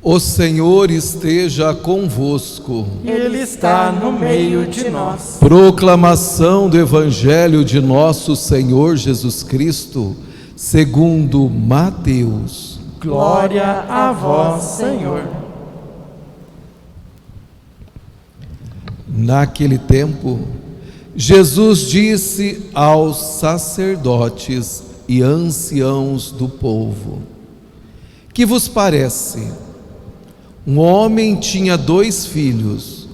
O Senhor esteja convosco. Ele está no meio de nós. Proclamação do Evangelho de nosso Senhor Jesus Cristo, segundo Mateus. Glória a vós, Senhor. Naquele tempo, Jesus disse aos sacerdotes e anciãos do povo: Que vos parece? Um homem tinha 2 filhos.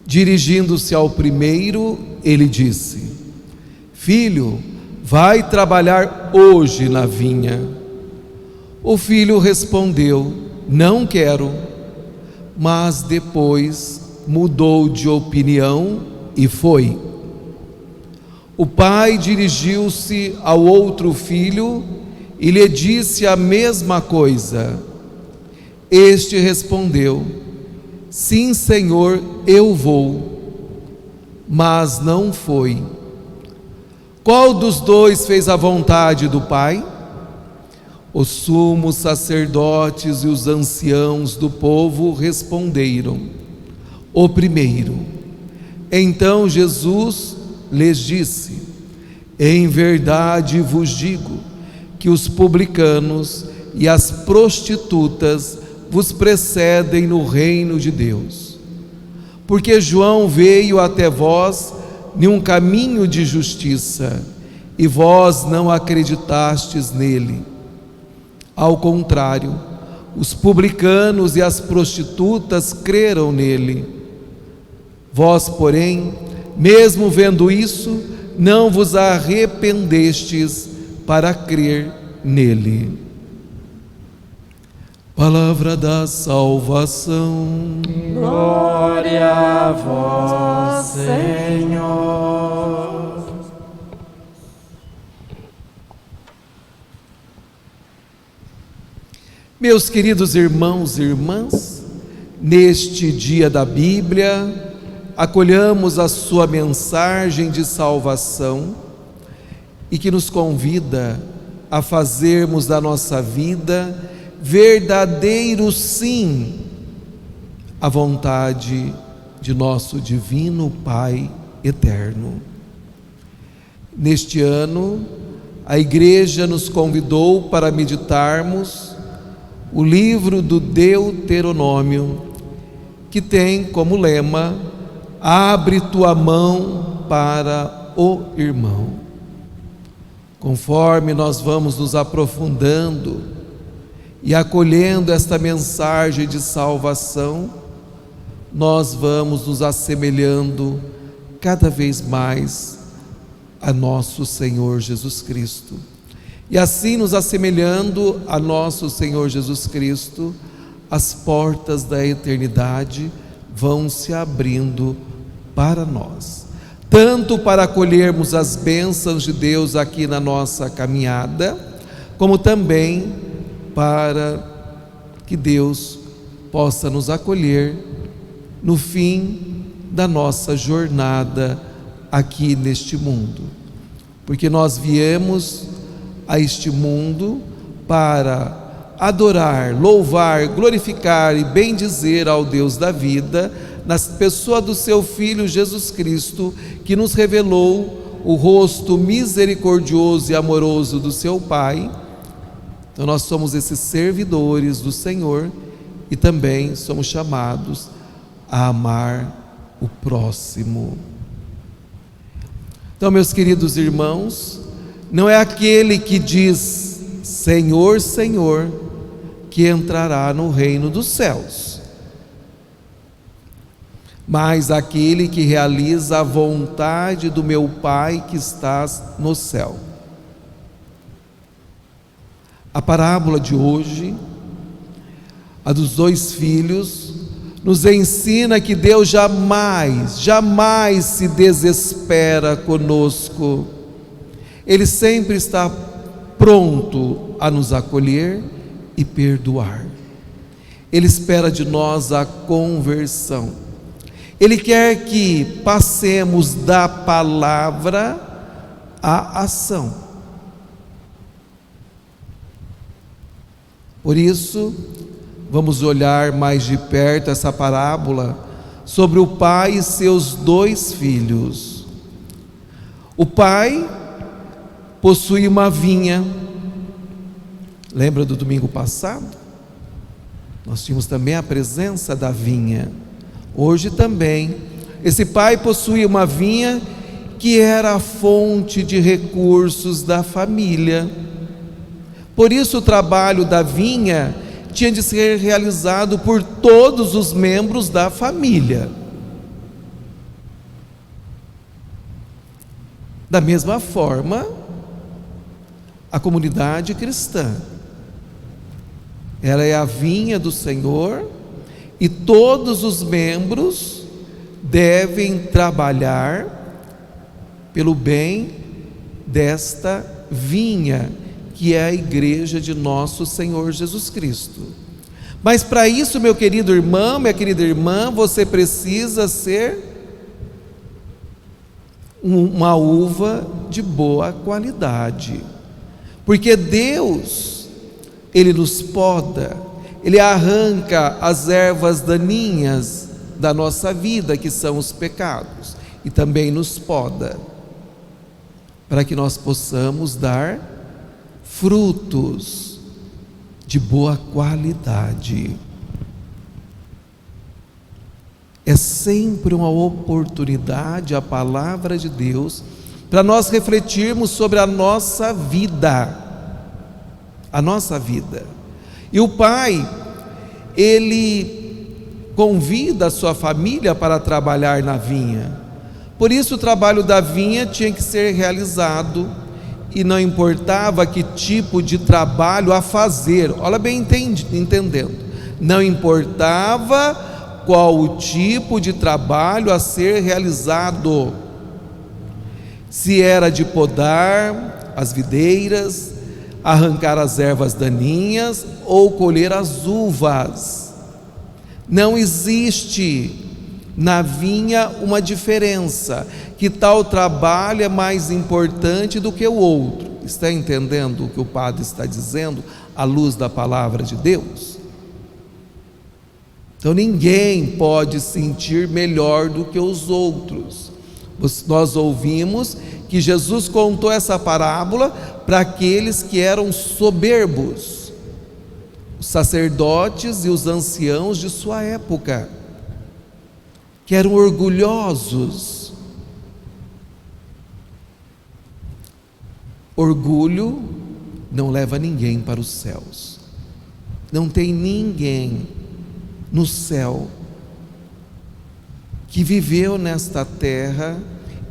Dirigindo-se ao primeiro, ele disse: Filho, vai trabalhar hoje na vinha. O filho respondeu: Não quero. Mas depois mudou de opinião e foi. O pai dirigiu-se ao outro filho e lhe disse a mesma coisa. Este respondeu: Sim, Senhor, eu vou. Mas não foi. Qual dos 2 fez a vontade do pai? Os sumos sacerdotes e os anciãos do povo responderam: O primeiro. Então Jesus lhes disse: Em verdade vos digo que os publicanos e as prostitutas vos precedem no reino de Deus. Porque João veio até vós num caminho de justiça, e vós não acreditastes nele. Ao contrário, os publicanos e as prostitutas creram nele. Vós, porém, mesmo vendo isso, não vos arrependestes para crer nele. Palavra da salvação. Glória a vós, Senhor. Meus queridos irmãos e irmãs, neste dia da Bíblia, acolhamos a sua mensagem de salvação e que nos convida a fazermos da nossa vida verdadeiro sim à vontade de nosso divino Pai eterno. Neste ano, a Igreja nos convidou para meditarmos o livro do Deuteronômio, que tem como lema: Abre tua mão para o irmão. Conforme nós vamos nos aprofundando e acolhendo esta mensagem de salvação, nós vamos nos assemelhando cada vez mais a nosso Senhor Jesus Cristo. E assim, nos assemelhando a nosso Senhor Jesus Cristo, as portas da eternidade vão se abrindo para nós, tanto para acolhermos as bênçãos de Deus aqui na nossa caminhada, como também para que Deus possa nos acolher no fim da nossa jornada aqui neste mundo. Porque nós viemos a este mundo para adorar, louvar, glorificar e bendizer ao Deus da vida, na pessoa do seu Filho Jesus Cristo, que nos revelou o rosto misericordioso e amoroso do seu Pai. Então nós somos esses servidores do Senhor e também somos chamados a amar o próximo. Então, meus queridos irmãos, não é aquele que diz Senhor, Senhor, que entrará no reino dos céus, mas aquele que realiza a vontade do meu Pai que estás no céu. A parábola de hoje, a dos 2 filhos, nos ensina que Deus jamais se desespera conosco. Ele sempre está pronto a nos acolher e perdoar. Ele espera de nós a conversão. Ele quer que passemos da palavra à ação. Por isso, vamos olhar mais de perto essa parábola sobre o pai e seus 2 filhos. O pai possui uma vinha. Lembra do domingo passado? Nós tínhamos também a presença da vinha. Hoje também, esse pai possuía uma vinha que era a fonte de recursos da família. Por isso o trabalho da vinha tinha de ser realizado por todos os membros da família. Da mesma forma, a comunidade cristã, ela é a vinha do Senhor e todos os membros devem trabalhar pelo bem desta vinha, que é a igreja de nosso Senhor Jesus Cristo. Mas para isso, meu querido irmão, minha querida irmã, você precisa ser uma uva de boa qualidade, porque Deus, Ele nos poda, Ele arranca as ervas daninhas da nossa vida, que são os pecados, e também nos poda, para que nós possamos dar frutos de boa qualidade. É sempre uma oportunidade, a palavra de Deus, para nós refletirmos sobre a nossa vida. A nossa vida. E o pai, ele convida a sua família para trabalhar na vinha. Por isso o trabalho da vinha tinha que ser realizado, e não importava que tipo de trabalho a fazer. Olha bem entendendo. Não importava qual o tipo de trabalho a ser realizado. Se era de podar as videiras, arrancar as ervas daninhas ou colher as uvas. Não existe na vinha uma diferença, que tal trabalho é mais importante do que o outro. Está entendendo o que o padre está dizendo à luz da palavra de Deus? Então ninguém pode sentir melhor do que os outros. Nós ouvimos que Jesus contou essa parábola para aqueles que eram soberbos, os sacerdotes e os anciãos de sua época, que eram orgulhosos. Orgulho não leva ninguém para os céus. Não tem ninguém no céu que viveu nesta terra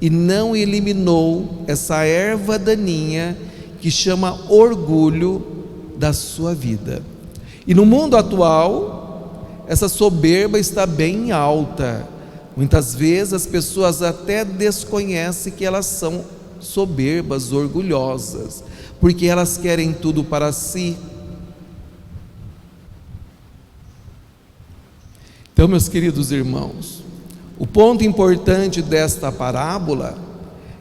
e não eliminou essa erva daninha que chama orgulho da sua vida. E no mundo atual, essa soberba está bem alta. Muitas vezes as pessoas até desconhecem que elas são soberbas, orgulhosas, porque elas querem tudo para si. Então, meus queridos irmãos, o ponto importante desta parábola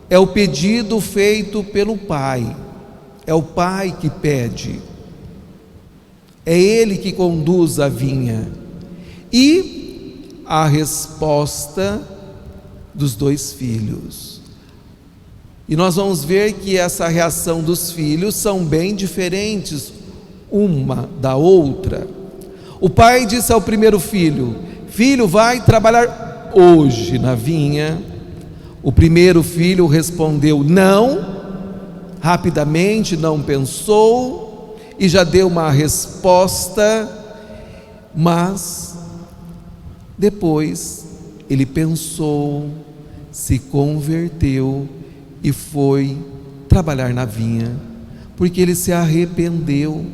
é o pedido feito pelo pai. É o pai que pede, é ele que conduz a vinha, e a resposta dos 2 filhos. E nós vamos ver que essa reação dos filhos são bem diferentes uma da outra. O pai disse ao primeiro filho: filho, vai trabalhar hoje na vinha. O primeiro filho respondeu não, rapidamente, não pensou e já deu uma resposta, mas depois ele pensou, se converteu e foi trabalhar na vinha, porque ele se arrependeu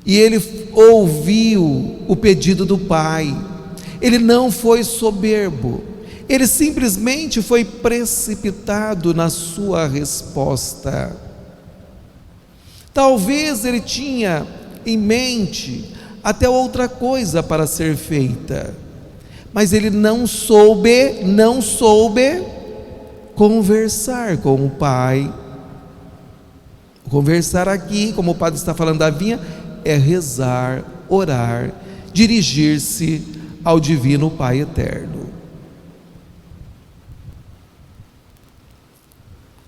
e ele ouviu o pedido do pai. Ele não foi soberbo, ele simplesmente foi precipitado na sua resposta. Talvez ele tinha em mente até outra coisa para ser feita, mas ele não soube conversar com o pai. Conversar aqui, como o padre está falando da vinha, é rezar orar, dirigir-se ao Divino Pai Eterno.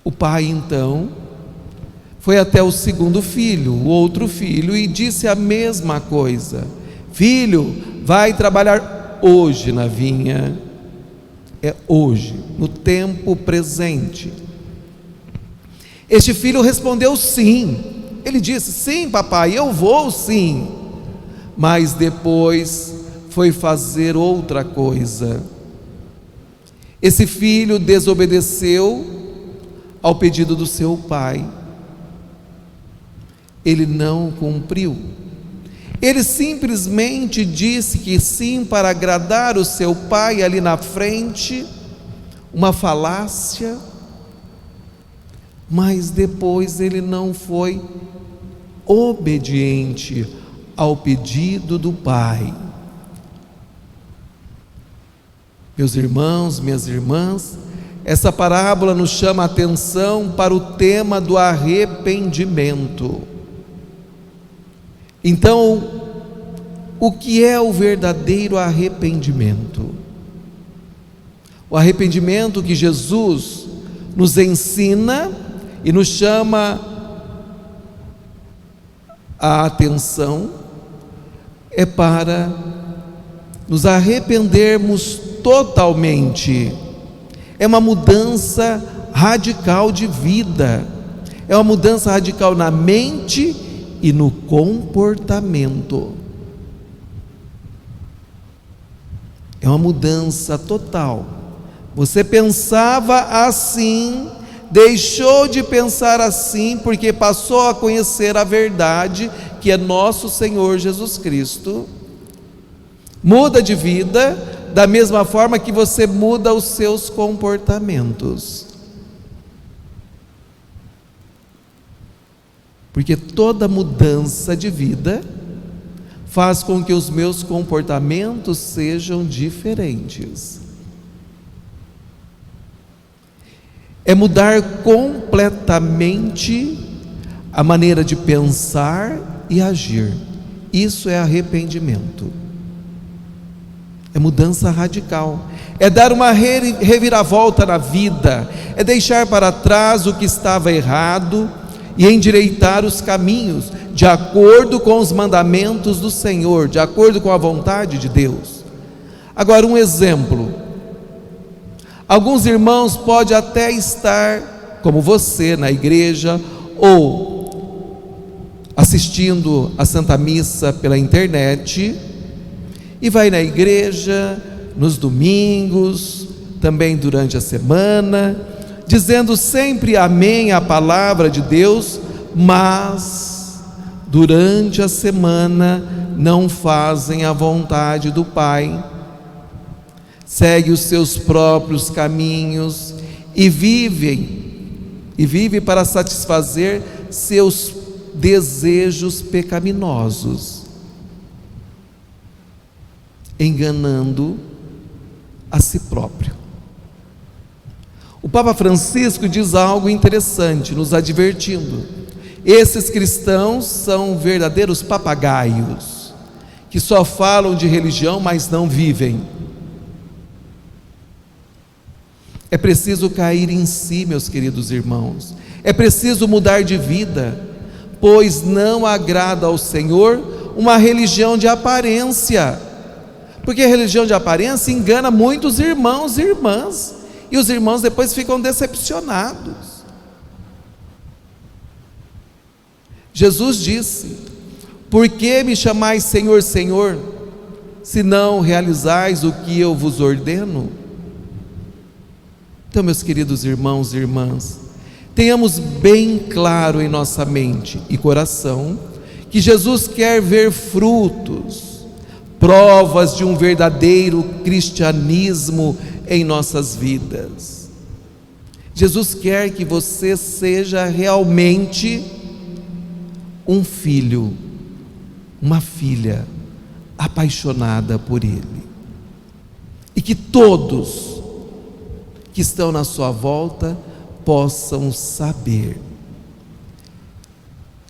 O pai, então, foi até o segundo filho, o outro filho, e disse a mesma coisa: filho, vai trabalhar hoje na vinha. É hoje, no tempo presente. Este filho respondeu sim. Ele disse: sim, papai, eu vou sim. Mas depois foi fazer outra coisa. Esse filho desobedeceu ao pedido do seu pai. Ele não cumpriu. Ele simplesmente disse que sim para agradar o seu pai ali na frente, uma falácia, mas depois ele não foi obediente ao pedido do pai. Meus irmãos, minhas irmãs, essa parábola nos chama a atenção para o tema do arrependimento. Então, o que é o verdadeiro arrependimento? O arrependimento que Jesus nos ensina e nos chama a atenção é para nos arrependermos totalmente. É uma mudança radical de vida, é uma mudança radical na mente e no comportamento. É uma mudança total. Você pensava assim, deixou de pensar assim, porque passou a conhecer a verdade, que é nosso Senhor Jesus Cristo. Muda de vida, da mesma forma que você muda os seus comportamentos. Porque toda mudança de vida faz com que os meus comportamentos sejam diferentes. É mudar completamente a maneira de pensar e agir. Isso é arrependimento. É mudança radical. É dar uma reviravolta na vida. É deixar para trás o que estava errado e endireitar os caminhos de acordo com os mandamentos do Senhor, de acordo com a vontade de Deus. Agora, um exemplo. Alguns irmãos podem até estar, como você, na igreja, ou assistindo a Santa Missa pela internet, e vai na igreja, nos domingos, também durante a semana, dizendo sempre amém à palavra de Deus, mas durante a semana não fazem a vontade do Pai, seguem os seus próprios caminhos e vivem para satisfazer seus desejos pecaminosos, enganando a si próprio. O Papa Francisco diz algo interessante, nos advertindo: esses cristãos são verdadeiros papagaios, que só falam de religião, mas não vivem. É preciso cair em si, meus queridos irmãos, é preciso mudar de vida, pois não agrada ao Senhor uma religião de aparência, porque a religião de aparência engana muitos irmãos e irmãs, e os irmãos depois ficam decepcionados. Jesus disse: por que me chamais Senhor, Senhor, se não realizais o que eu vos ordeno? Então, meus queridos irmãos e irmãs, tenhamos bem claro em nossa mente e coração que Jesus quer ver frutos, provas de um verdadeiro cristianismo em nossas vidas. Jesus quer que você seja realmente um filho, uma filha apaixonada por Ele, e que todos que estão na sua volta possam saber.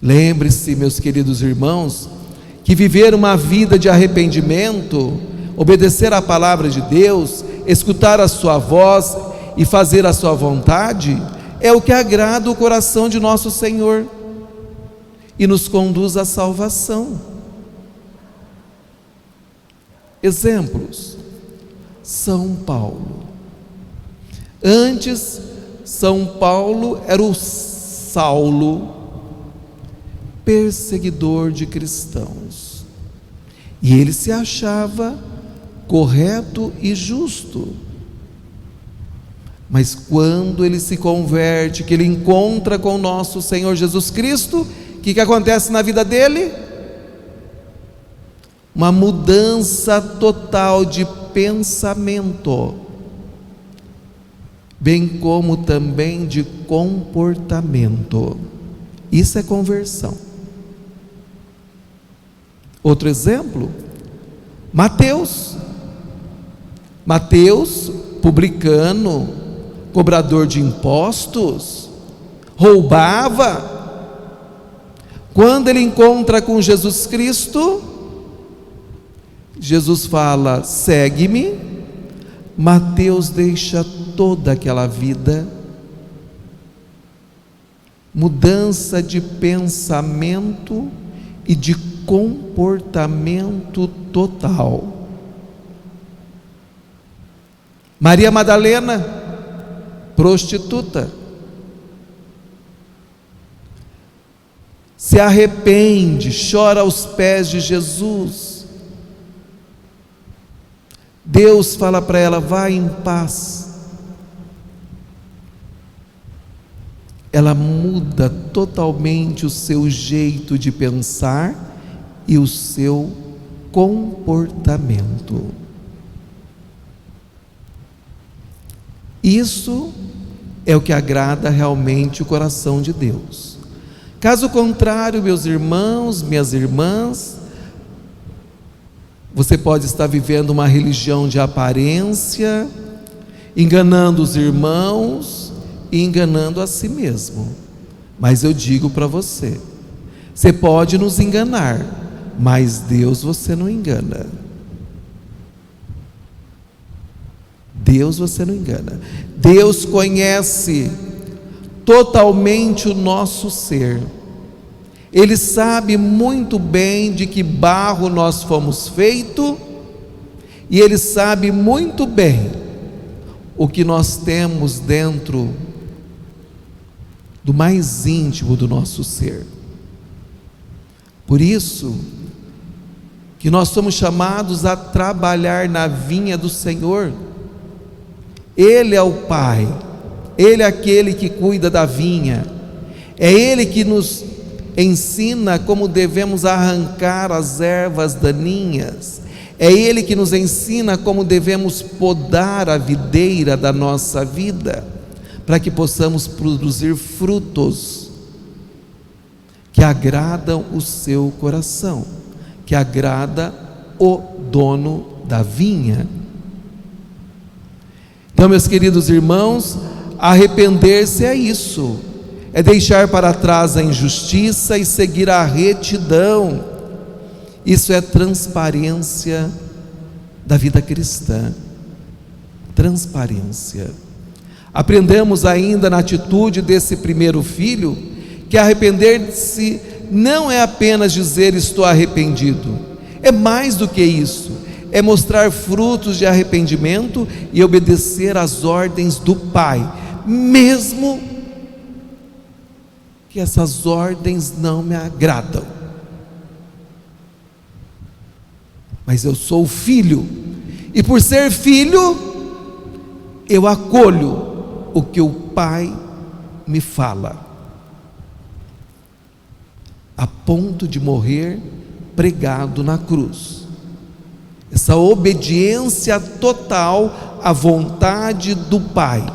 Lembre-se, meus queridos irmãos, que viver uma vida de arrependimento, obedecer à palavra de Deus, escutar a sua voz e fazer a sua vontade, é o que agrada o coração de nosso Senhor e nos conduz à salvação. Exemplos: São Paulo. Antes, São Paulo era o Saulo, perseguidor de cristãos, e ele se achava correto e justo. Mas quando ele se converte, que ele encontra com o nosso Senhor Jesus Cristo, o que acontece na vida dele? Uma mudança total de pensamento, bem como também de comportamento. Isso é conversão. Outro exemplo, Mateus, publicano, cobrador de impostos, roubava. Quando ele encontra com Jesus Cristo, Jesus fala: segue-me. Mateus deixa toda aquela vida, mudança de pensamento e de comportamento total. Maria Madalena, prostituta, se arrepende, chora aos pés de Jesus. Deus fala para ela: vai em paz. Ela muda totalmente o seu jeito de pensar e o seu comportamento. Isso é o que agrada realmente o coração de Deus. Caso contrário, meus irmãos, minhas irmãs, você pode estar vivendo uma religião de aparência, enganando os irmãos e enganando a si mesmo. Mas eu digo para você, você pode nos enganar, mas Deus você não engana. Deus você não engana. Deus conhece totalmente o nosso ser. Ele sabe muito bem de que barro nós fomos feitos, e Ele sabe muito bem o que nós temos dentro do mais íntimo do nosso ser. Por isso que nós somos chamados a trabalhar na vinha do Senhor. Ele é o Pai, Ele é aquele que cuida da vinha, é Ele que nos ensina como devemos arrancar as ervas daninhas, é Ele que nos ensina como devemos podar a videira da nossa vida, para que possamos produzir frutos que agradam o seu coração, que agrada o dono da vinha. Então, meus queridos irmãos, arrepender-se é isso, é deixar para trás a injustiça e seguir a retidão. Isso é transparência da vida cristã. Transparência. Aprendemos ainda na atitude desse primeiro filho que arrepender-se não é apenas dizer estou arrependido, é mais do que isso, é mostrar frutos de arrependimento e obedecer às ordens do Pai, mesmo que essas ordens não me agradam. Mas eu sou filho, e por ser filho, eu acolho o que o Pai me fala, a ponto de morrer pregado na cruz. Essa obediência total à vontade do Pai.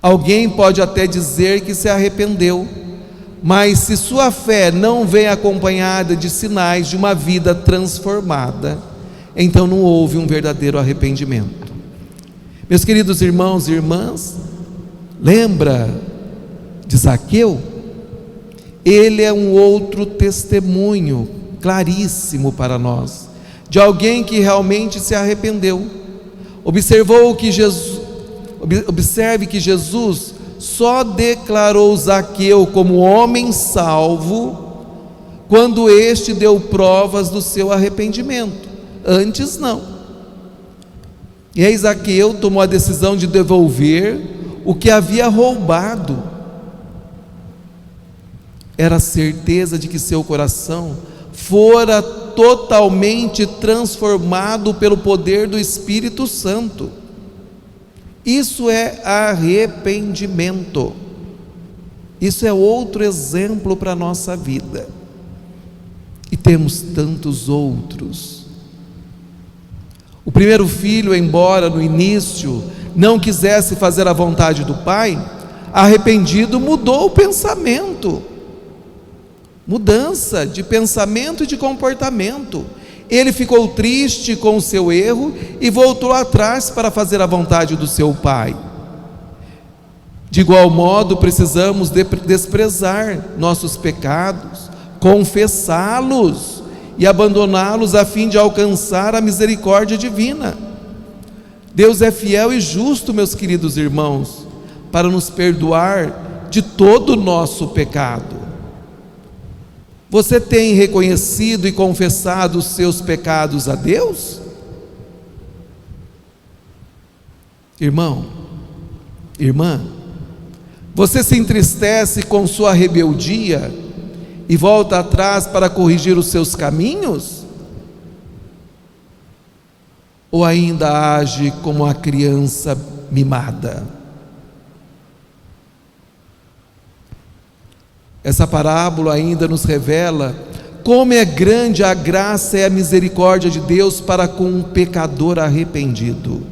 Alguém pode até dizer que se arrependeu, mas se sua fé não vem acompanhada de sinais de uma vida transformada, então não houve um verdadeiro arrependimento. Meus queridos irmãos e irmãs, lembra de Zaqueu? ele é um outro testemunho claríssimo para nós, de alguém que realmente se arrependeu. Observe que Jesus só declarou Zaqueu como homem salvo quando este deu provas do seu arrependimento. Antes não. E aí Zaqueu tomou a decisão de devolver o que havia roubado. Era a certeza de que seu coração fora totalmente transformado pelo poder do Espírito Santo. Isso é arrependimento. Isso é outro exemplo para a nossa vida. E temos tantos outros. O primeiro filho, embora no início não quisesse fazer a vontade do pai, arrependido, mudou o pensamento. Mudança de pensamento e de comportamento. Ele ficou triste com o seu erro e voltou atrás para fazer a vontade do seu pai. De igual modo, precisamos desprezar nossos pecados, confessá-los e abandoná-los a fim de alcançar a misericórdia divina. Deus é fiel e justo, meus queridos irmãos, para nos perdoar de todo o nosso pecado. Você tem reconhecido e confessado os seus pecados a Deus? Irmão, irmã, você se entristece com sua rebeldia e volta atrás para corrigir os seus caminhos? Ou ainda age como uma criança mimada? Essa parábola ainda nos revela como é grande a graça e a misericórdia de Deus para com um pecador arrependido.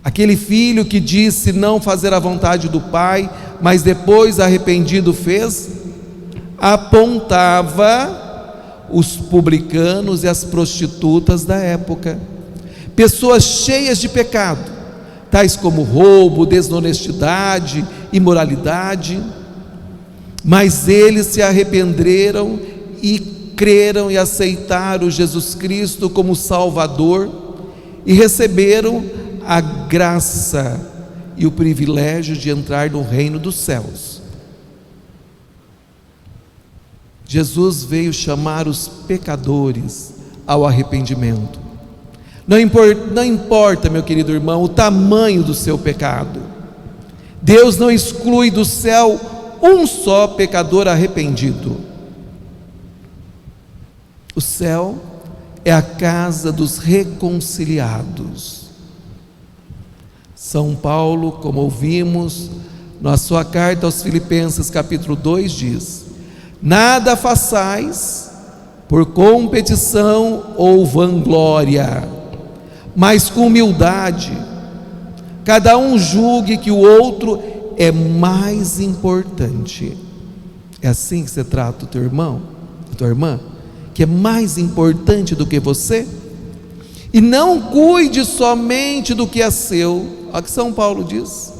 Aquele filho que disse não fazer a vontade do pai, mas depois arrependido fez, apontava os publicanos e as prostitutas da época, pessoas cheias de pecado, tais como roubo, desonestidade, imoralidade. Mas eles se arrependeram e creram e aceitaram Jesus Cristo como Salvador e receberam a graça e o privilégio de entrar no reino dos céus. Jesus veio chamar os pecadores ao arrependimento. Não importa, meu querido irmão, o tamanho do seu pecado. Deus não exclui do céu um só pecador arrependido. O céu é a casa dos reconciliados. São Paulo, como ouvimos, na sua carta aos Filipenses capítulo 2 diz: nada façais por competição ou vanglória, mas com humildade, cada um julgue que o outro é mais importante. É assim que você trata o teu irmão, a tua irmã, que é mais importante do que você? E não cuide somente do que é seu. Olha o que São Paulo diz: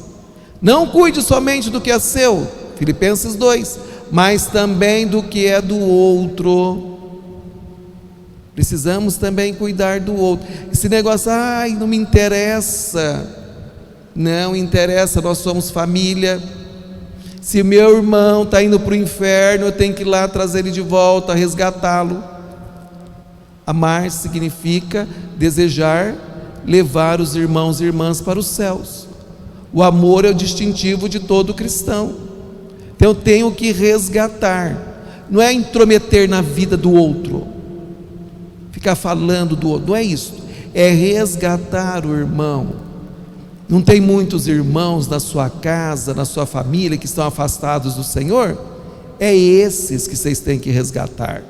não cuide somente do que é seu, Filipenses 2, mas também do que é do outro. Precisamos também cuidar do outro. Esse negócio, não me interessa. Não interessa, nós somos família. Se meu irmão está indo para o inferno, eu tenho que ir lá trazer ele de volta, resgatá-lo. Amar significa desejar levar os irmãos e irmãs para os céus. O amor é o distintivo de todo cristão. Então eu tenho que resgatar. Não é intrometer na vida do outro, ficar falando do outro, não é isso. É resgatar o irmão. Não tem muitos irmãos na sua casa, na sua família, que estão afastados do Senhor? É esses que vocês têm que resgatar.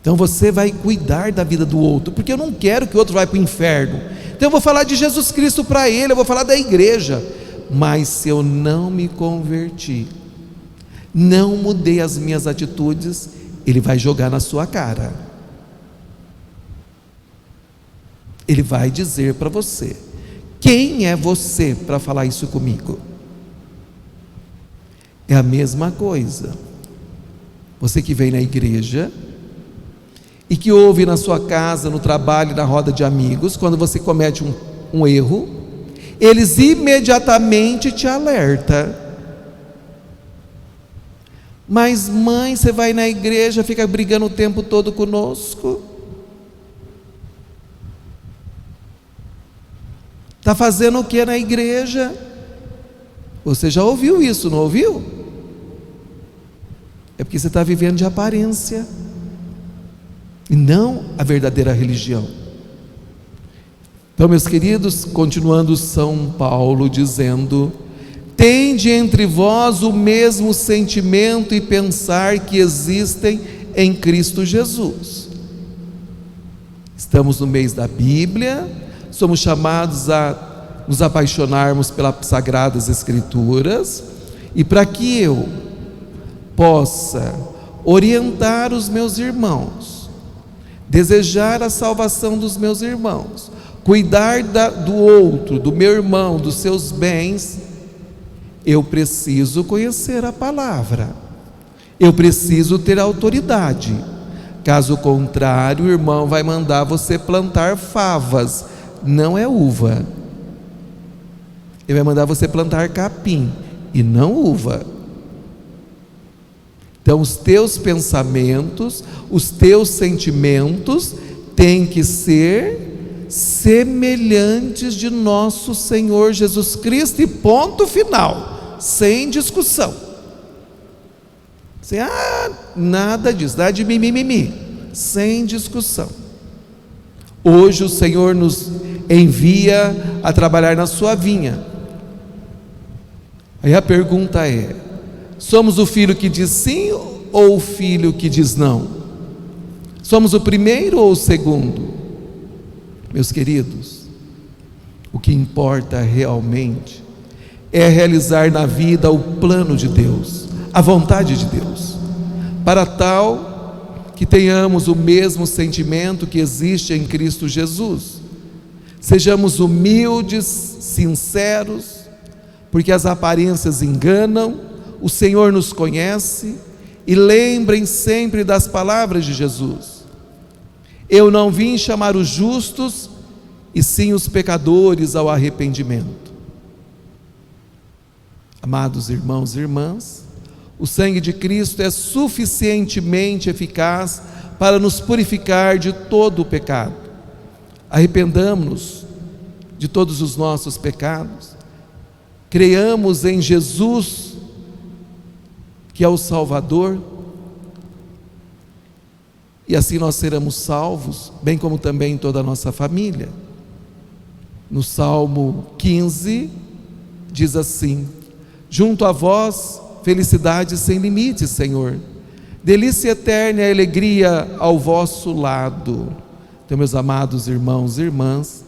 Então você vai cuidar da vida do outro, porque eu não quero que o outro vá para o inferno. Então eu vou falar de Jesus Cristo para ele, eu vou falar da igreja. Mas se eu não me converti, não mudei as minhas atitudes, ele vai jogar na sua cara. Ele vai dizer para você: quem é você para falar isso comigo? É a mesma coisa. Você que vem na igreja e que ouve na sua casa, no trabalho, na roda de amigos, quando você comete um erro, eles imediatamente te alertam. Mas mãe, você vai na igreja, fica brigando o tempo todo conosco. Está fazendo o que na igreja? Você já ouviu isso, não ouviu? É porque você está vivendo de aparência e não a verdadeira religião. Então, meus queridos, continuando São Paulo dizendo: tende entre vós o mesmo sentimento e pensar que existem em Cristo Jesus. Estamos no mês da Bíblia, somos chamados a nos apaixonarmos pelas Sagradas Escrituras, e para que eu possa orientar os meus irmãos, desejar a salvação dos meus irmãos, cuidar do outro, do meu irmão, dos seus bens, eu preciso conhecer a palavra, eu preciso ter autoridade. Caso contrário, o irmão vai mandar você plantar favas, não é uva. Ele vai mandar você plantar capim e não uva. Então os teus pensamentos, os teus sentimentos têm que ser semelhantes de nosso Senhor Jesus Cristo, e ponto final, sem discussão, sem nada disso, nada de mimimi, sem discussão. Hoje o Senhor nos envia a trabalhar na sua vinha. Aí a pergunta é: somos o filho que diz sim ou o filho que diz não? Somos o primeiro ou o segundo? Meus queridos, o que importa realmente é realizar na vida o plano de Deus, a vontade de Deus, para tal que tenhamos o mesmo sentimento que existe em Cristo Jesus. Sejamos humildes, sinceros, porque as aparências enganam, o Senhor nos conhece, e lembrem sempre das palavras de Jesus: eu não vim chamar os justos, e sim os pecadores ao arrependimento. Amados irmãos e irmãs, o sangue de Cristo é suficientemente eficaz para nos purificar de todo o pecado. Arrependamos-nos de todos os nossos pecados, creiamos em Jesus, que é o Salvador, e assim nós seremos salvos, bem como também toda a nossa família. No Salmo 15 diz assim: junto a vós felicidade sem limites, Senhor, delícia eterna e alegria ao vosso lado. Então, meus amados irmãos e irmãs,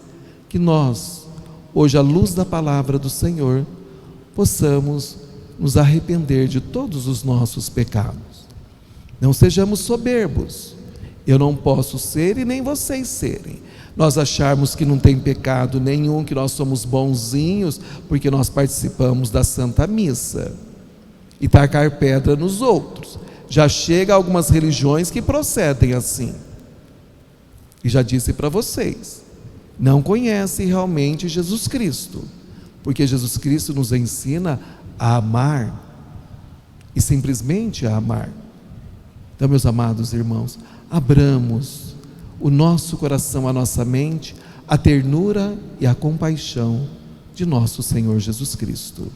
que nós, hoje à luz da palavra do Senhor, possamos nos arrepender de todos os nossos pecados. Não sejamos soberbos. Eu não posso ser e nem vocês serem. Nós acharmos que não tem pecado nenhum, que nós somos bonzinhos porque nós participamos da Santa Missa, e tacar pedra nos outros. Já chega algumas religiões que procedem assim. E já disse para vocês, não conhecem realmente Jesus Cristo, porque Jesus Cristo nos ensina a amar, e simplesmente a amar. Então, meus amados irmãos, abramos o nosso coração, a nossa mente, a ternura e a compaixão de nosso Senhor Jesus Cristo.